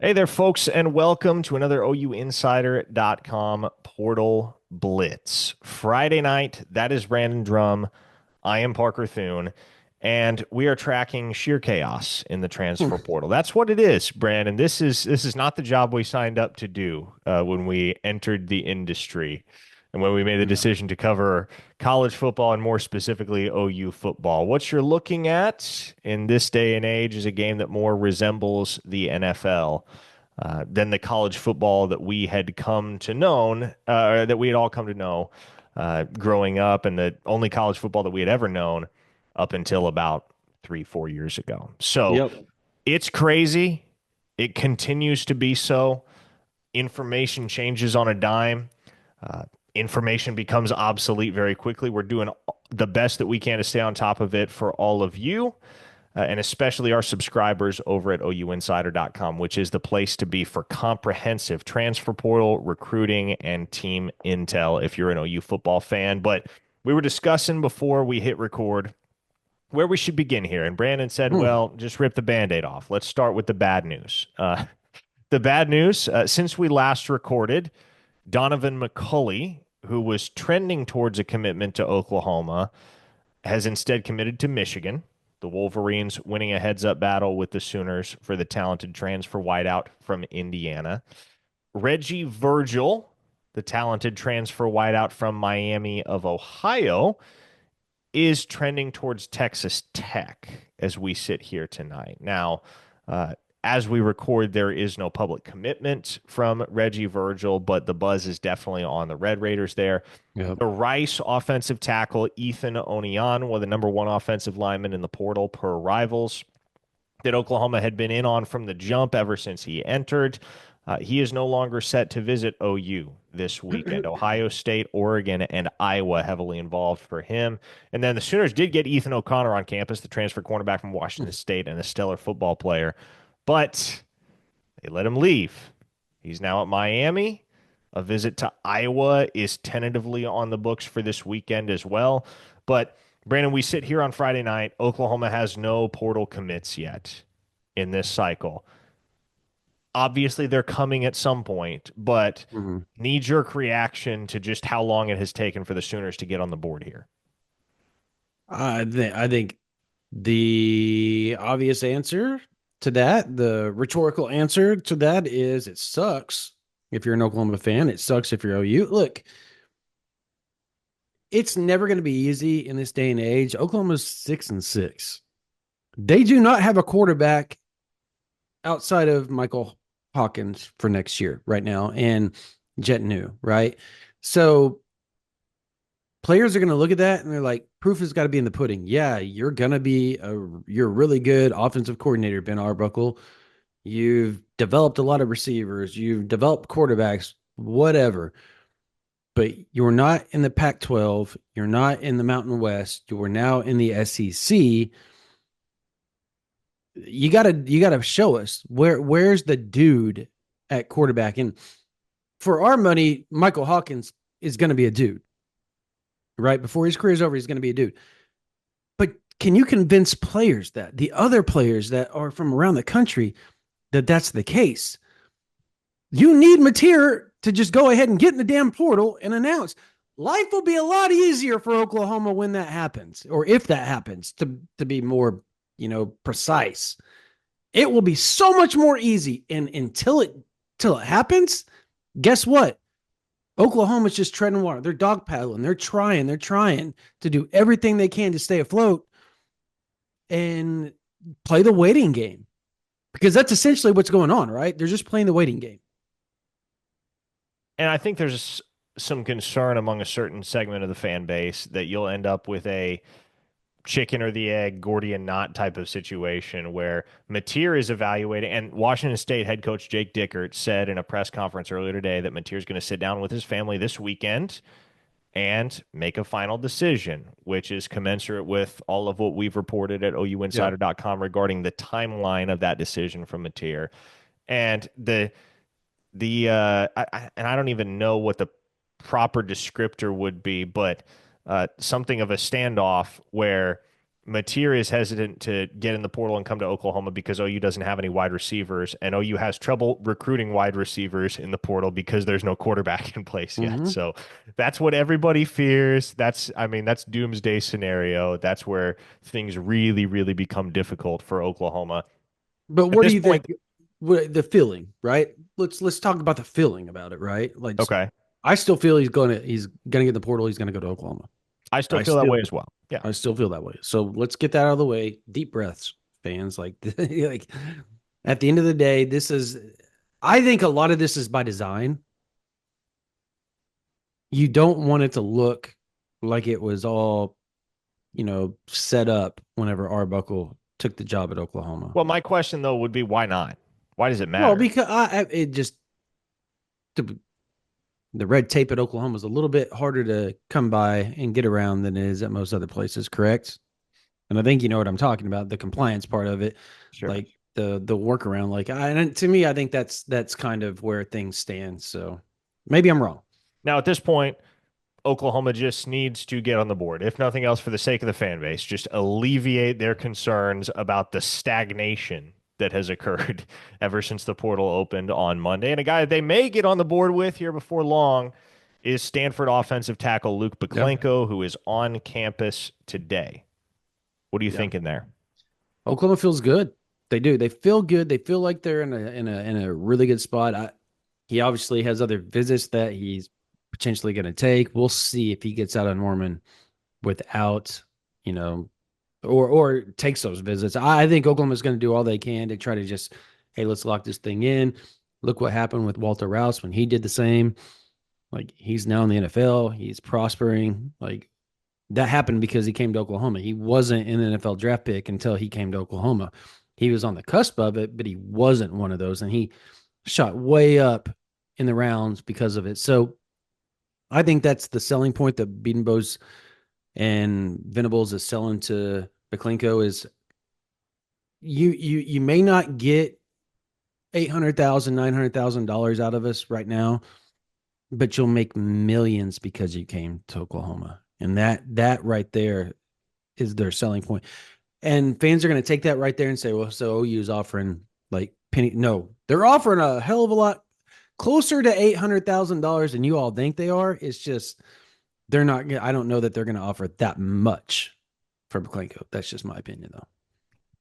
Hey there, folks, and welcome to another OUinsider.com portal blitz. Friday night, that is Brandon Drum. I am Parker Thune, and we are tracking sheer chaos in the transfer portal. That's what it is, Brandon. This is not the job we signed up to do when we entered the industry and when we made the Yeah. decision to cover college football and more specifically OU football. What you're looking at in this day and age is a game that more resembles the NFL than the college football that we had come to known, that we had all come to know growing up, and the only college football that we had ever known up until about 3, 4 years ago. So Yep. it's crazy. It continues to be so. Information changes on a dime. Uh, Information becomes obsolete very quickly. We're doing the best that we can to stay on top of it for all of you and especially our subscribers over at OUinsider.com, which is the place to be for comprehensive transfer portal, recruiting, and team intel if you're an OU football fan. But we were discussing before we hit record where we should begin here. And Brandon said, Hmm. well, just rip the band aid off. Let's start with the bad news. The bad news since we last recorded, Donovan McCulley, who was trending towards a commitment to Oklahoma, has instead committed to Michigan. The Wolverines winning a heads up battle with the Sooners for the talented transfer wideout from Indiana. Reggie Virgil, the talented transfer wideout from Miami of Ohio, is trending towards Texas Tech as we sit here tonight. Now, uh, as we record, there is no public commitment from Reggie Virgil, but the buzz is definitely on the Red Raiders there. Yep. The Rice offensive tackle, Ethan Onion, was the number one offensive lineman in the portal per Rivals that Oklahoma had been in on from the jump ever since he entered. He is no longer set to visit OU this weekend. Ohio State, Oregon, and Iowa heavily involved for him. And then the Sooners did get Ethan O'Connor on campus, the transfer cornerback from Washington State and a stellar football player, but they let him leave. He's now at Miami. A visit to Iowa is tentatively on the books for this weekend as well. But Brandon, we sit here on Friday night. Oklahoma has no portal commits yet in this cycle. Obviously, they're coming at some point, but Mhm. knee jerk reaction to just how long it has taken for the Sooners to get on the board here. I think the obvious answer to that, the rhetorical answer to that is it sucks if you're an Oklahoma fan. It sucks if you're OU. Look, it's never going to be easy in this day and age. Oklahoma's 6-6. They do not have a quarterback outside of Michael Hawkins for next year right now and Jet New, right? So players are going to look at that and they're like, proof has got to be in the pudding. Yeah, you're a really good offensive coordinator, Ben Arbuckle. You've developed a lot of receivers, you've developed quarterbacks, whatever. But you're not in the Pac-12, you're not in the Mountain West, you're now in the SEC. You gotta show us where's the dude at quarterback. And for our money, Michael Hawkins is going to be a dude, right? Before his career's over, he's going to be a dude. But can you convince players that the other players that are from around the country that that's the case? You need Mateer to just go ahead and get in the damn portal and announce. Life will be a lot easier for Oklahoma when that happens, or if that happens, to be more, precise. It will be so much more easy. And until it happens, guess what? Oklahoma's just treading water. They're dog paddling. They're trying to do everything they can to stay afloat and play the waiting game, because that's essentially what's going on, right? They're just playing the waiting game. And I think there's some concern among a certain segment of the fan base that you'll end up with a chicken or the egg, Gordian knot type of situation where Mateer is evaluating. And Washington State head coach Jake Dickert said in a press conference earlier today that Mateer is going to sit down with his family this weekend and make a final decision, which is commensurate with all of what we've reported at Yep. OUinsider.com regarding the timeline of that decision from Mateer. And and I don't even know what the proper descriptor would be, but something of a standoff where Mateer is hesitant to get in the portal and come to Oklahoma because OU doesn't have any wide receivers, and OU has trouble recruiting wide receivers in the portal because there's no quarterback in place yet. Mm-hmm. So that's what everybody fears. I mean, that's doomsday scenario. That's where things really, really become difficult for Oklahoma. But At what do this you think? point, What, the feeling, right? Let's talk about the feeling about it, right? Like, okay, I still feel he's gonna get in the portal. He's gonna go to Oklahoma. I still I feel that still way as well. Yeah. I still feel that way. So let's get that out of the way. Deep breaths, fans. Like, like at the end of the day, I think a lot of this is by design. You don't want it to look like it was all, set up whenever Arbuckle took the job at Oklahoma. Well, my question though would be why not? Why does it Well, matter? because it just the red tape at Oklahoma is a little bit harder to come by and get around than it is at most other places, correct? And I think you know what I'm talking about, the compliance part of it, Sure. like the workaround. And to me, I think that's kind of where things stand. So maybe I'm wrong. Now, at this point, Oklahoma just needs to get on the board, if nothing else, for the sake of the fan base, just alleviate their concerns about the stagnation that has occurred ever since the portal opened on Monday. And a guy that they may get on the board with here before long is Stanford offensive tackle Luke Yeah. Baklenko, who is on campus today. What are you Yeah. thinking there? Oklahoma feels good. They do. They feel good. They feel like they're in a really good spot. He obviously has other visits that he's potentially going to take. We'll see if he gets out of Norman without, you know, or takes those visits. I think Oklahoma's going to do all they can to try to just, hey, let's lock this thing in. Look what happened with Walter Rouse when he did the same. Like, he's now in the NFL. He's prospering. Like, that happened because he came to Oklahoma. He wasn't an NFL draft pick until he came to Oklahoma. He was on the cusp of it, but he wasn't one of those. And he shot way up in the rounds because of it. So I think that's the selling point that Beatenbows and Venables is selling to Beklenko is you may not get $800,000, $900,000 out of us right now, but you'll make millions because you came to Oklahoma. And that right there is their selling point. And fans are going to take that right there and say, well, so OU is offering like penny. No, they're offering a hell of a lot closer to $800,000 than you all think they are. It's just, they're not, I don't know that they're going to offer that much for Beklenko. That's just my opinion, though.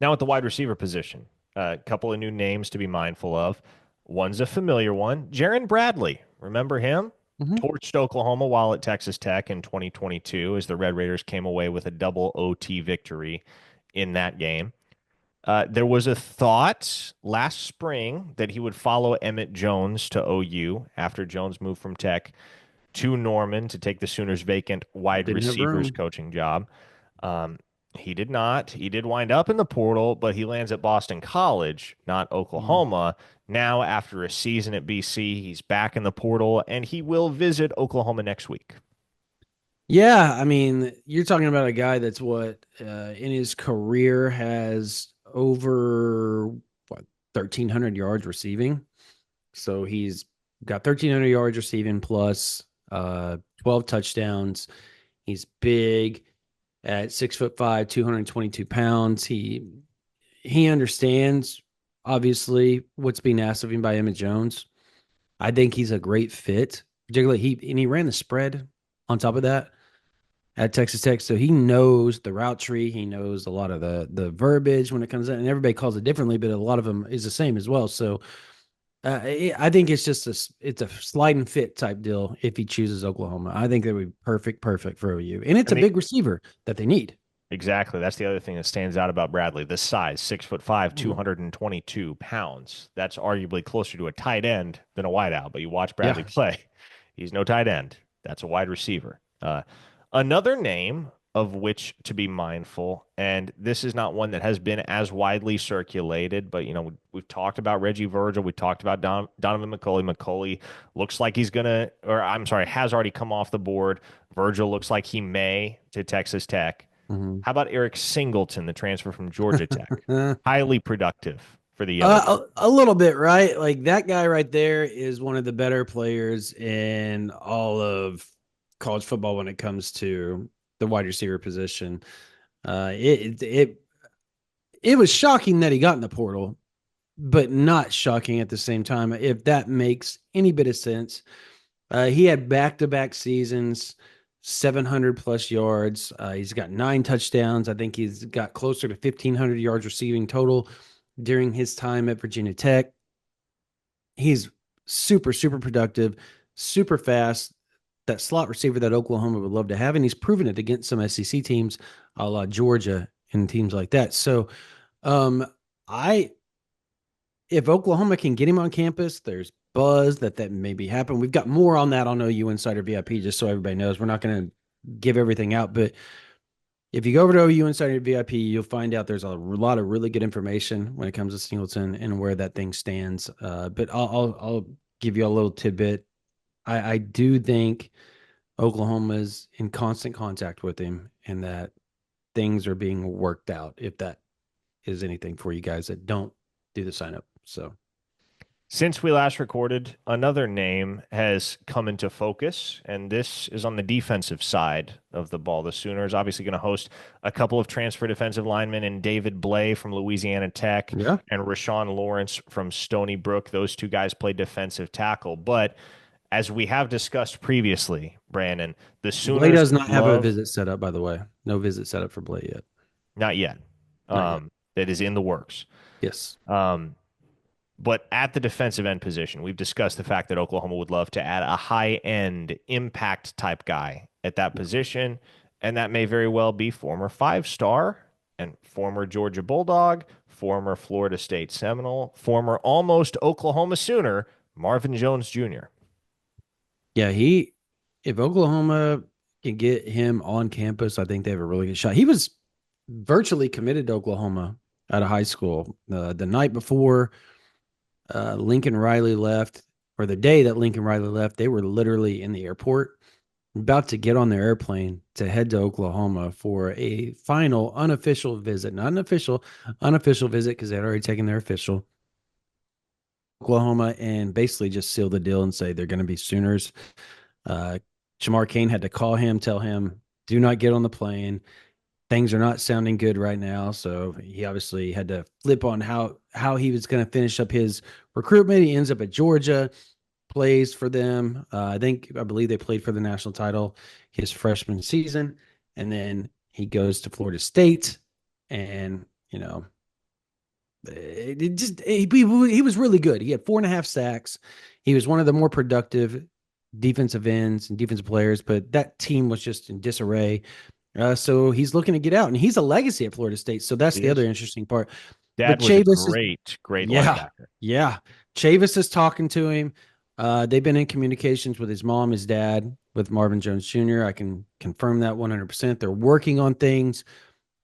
Now, at the wide receiver position, a couple of new names to be mindful of. One's a familiar one, Jaron Bradley. Remember him? Mm-hmm. Torched Oklahoma while at Texas Tech in 2022 as the Red Raiders came away with a double OT victory in that game. There was a thought last spring that he would follow Emmett Jones to OU after Jones moved from Tech to Norman to take the Sooners' vacant wide Didn't have receivers room. coaching job. Um, he did not. He did wind up in the portal, but he lands at Boston College, not Mm. Oklahoma. Now, after a season at BC, he's back in the portal, and he will visit Oklahoma next week. Yeah, I mean, you're talking about a guy that's in his career has over 1,300 yards receiving. So he's got 1,300 yards receiving plus 12 touchdowns. He's big at 6'5", 222 pounds. He understands obviously what's being asked of him by Emmett Jones. I think he's a great fit. Particularly he ran the spread on top of that at Texas Tech, so he knows the route tree. He knows a lot of the verbiage when it comes in, and everybody calls it differently, but a lot of them is the same as well. So I think it's just it's a slide and fit type deal if he chooses Oklahoma. I think that would be perfect for OU, and it's And a the big receiver that they need. Exactly. That's the other thing that stands out about Bradley. The size, 6'5", Mm. 222 pounds. That's arguably closer to a tight end than a wideout. But you watch Bradley Yeah. play. He's no tight end. That's a wide receiver. Another name of which to be mindful, and this is not one that has been as widely circulated, but we've talked about Reggie Virgil. We talked about Donovan McCulley. McCulley looks like he's gonna, or I'm sorry, has already come off the board. Virgil looks like he may to Texas Tech. Mm-hmm. How about Eric Singleton, the transfer from Georgia Tech? Highly productive for the Yellow A, Jackets. a little bit, right? Like, that guy right there is one of the better players in all of college football when it comes to the wide receiver position. It was shocking that he got in the portal, but not shocking at the same time, if that makes any bit of sense. He had back-to-back seasons, 700 plus yards. He's got 9 touchdowns. I think he's got closer to 1,500 yards receiving total during his time at Virginia Tech. He's super, super productive, super fast. That slot receiver that Oklahoma would love to have, and he's proven it against some SEC teams, a la Georgia and teams like that. So, um, I if Oklahoma can get him on campus, there's buzz that maybe happen. We've got more on that on OU Insider VIP, just so everybody knows. We're not going to give everything out, but if you go over to OU Insider VIP, you'll find out there's a lot of really good information when it comes to Singleton and where that thing stands. But I'll give you a little tidbit. I do think Oklahoma's in constant contact with him, and that things are being worked out. If that is anything for you guys that don't do the sign up, so. Since we last recorded, another name has come into focus, and this is on the defensive side of the ball. The Sooners obviously going to host a couple of transfer defensive linemen in David Blay from Louisiana Tech Yeah. and Rashawn Lawrence from Stony Brook. Those two guys play defensive tackle. But as we have discussed previously, Brandon, the Blay Sooners does not have a love, visit set up, by the way. No visit set up for Blay yet. not yet, Not yet. that is in the works. Yes. Um, But at the defensive end position, we've discussed the fact that Oklahoma would love to add a high end impact type guy at that position. And that may very well be former 5-star and former Georgia Bulldog, former Florida State Seminole, former almost Oklahoma Sooner, Marvin Jones Jr. Yeah, if Oklahoma can get him on campus, I think they have a really good shot. He was virtually committed to Oklahoma out of high school. The night before Lincoln Riley left, or the day that Lincoln Riley left, they were literally in the airport about to get on their airplane to head to Oklahoma for a final unofficial visit, not an official, unofficial visit because they had already taken their official. Oklahoma, and basically just seal the deal and say they're going to be Sooners. Jamar Kane had to call him, tell him, do not get on the plane. Things are not sounding good right now. So he obviously had to flip on how he was going to finish up his recruitment. He ends up at Georgia, plays for them. I believe they played for the national title his freshman season, and then he goes to Florida State, and he was really good. He had 4.5 sacks. He was one of the more productive defensive ends and defensive players, but that team was just in disarray. So he's looking to get out, and he's a legacy at Florida State. So that's He the other is. interesting part. But Dad was a Chavis is, great yeah, linebacker. yeah. Chavis is talking to him. They've been in communications with his mom, his dad, with Marvin Jones Jr. I can confirm that 100%. They're working on things.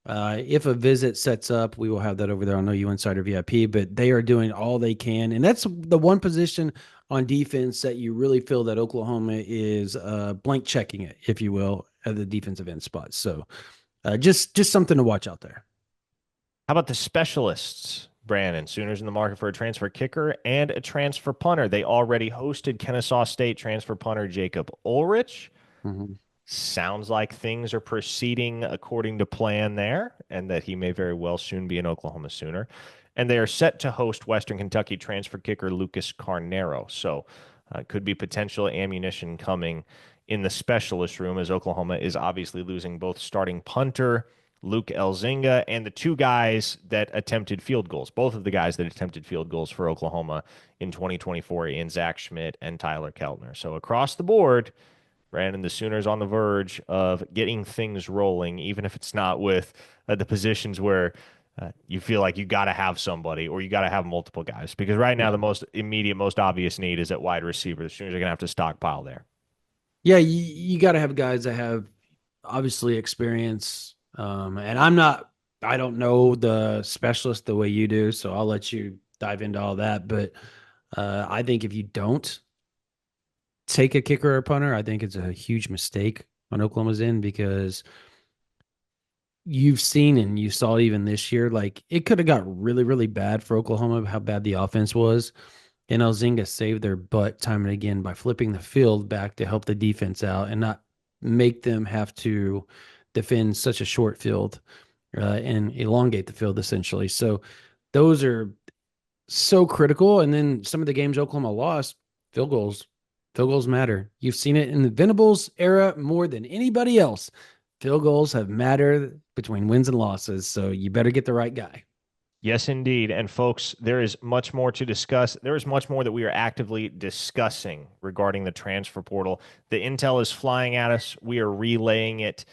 If a visit sets up, we will have that over there on OU Insider VIP, but they are doing all they can. And that's the one position on defense that you really feel that Oklahoma is blank checking it, if you will, at the defensive end spot. So just something to watch out there. How about the specialists, Brandon? Sooners in the market for a transfer kicker and a transfer punter. They already hosted Kennesaw State transfer punter Jacob Ulrich. Mm-hmm. Sounds like things are proceeding according to plan there, and that he may very well soon be an Oklahoma Sooner. And they are set to host Western Kentucky transfer kicker Lucas Carnero. So could be potential ammunition coming in the specialist room, as Oklahoma is obviously losing both starting punter Luke Elzinga and the two guys that attempted field goals, both of the guys that attempted field goals for Oklahoma in 2024, in Zach Schmidt and Tyler Keltner. So across the board, Brandon, the Sooners on the verge of getting things rolling, even if it's not with the positions where you feel like you got to have somebody or you got to have multiple guys. Because right now, Yeah. the most immediate, most obvious need is at wide receiver. The Sooners are going to have to stockpile there. Yeah, you got to have guys that have obviously experience. And I don't know the specialist the way you do, so I'll let you dive into all that. But I think if you don't take a kicker or a punter, I think it's a huge mistake on Oklahoma's end, because you've seen and you saw even this year, like it could have got really, really bad for Oklahoma, how bad the offense was. And Elzinga saved their butt time and again by flipping the field back to help the defense out and not make them have to defend such a short field. and elongate the field essentially. So those are so critical. And then some of the games Oklahoma lost, field goals. Field goals matter. You've seen it in the Venables era more than anybody else. Field goals have mattered between wins and losses. So you better get the right guy. Yes, indeed. And folks, there is much more to discuss. There is much more that we are actively discussing regarding the transfer portal. The intel is flying at us. We are relaying it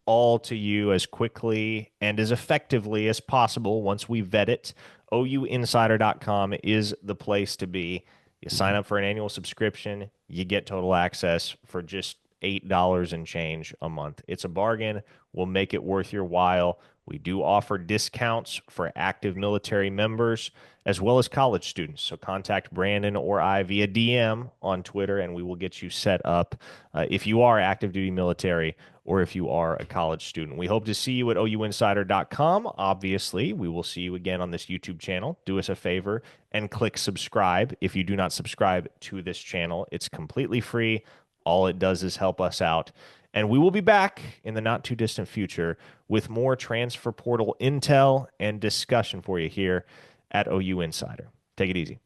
all to you as quickly and as effectively as possible once we vet it. OUinsider.com is the place to be. You sign up for an annual subscription, you get total access for just $8 and change a month. It's a bargain. We'll make it worth your while. We do offer discounts for active military members as well as college students. So contact Brandon or I via DM on Twitter, and we will get you set up if you are active duty military or if you are a college student. We hope to see you at OUinsider.com. Obviously, we will see you again on this YouTube channel. Do us a favor and click subscribe if you do not subscribe to this channel. It's completely free. All it does is help us out. And we will be back in the not too distant future with more transfer portal intel and discussion for you here at OU Insider. Take it easy.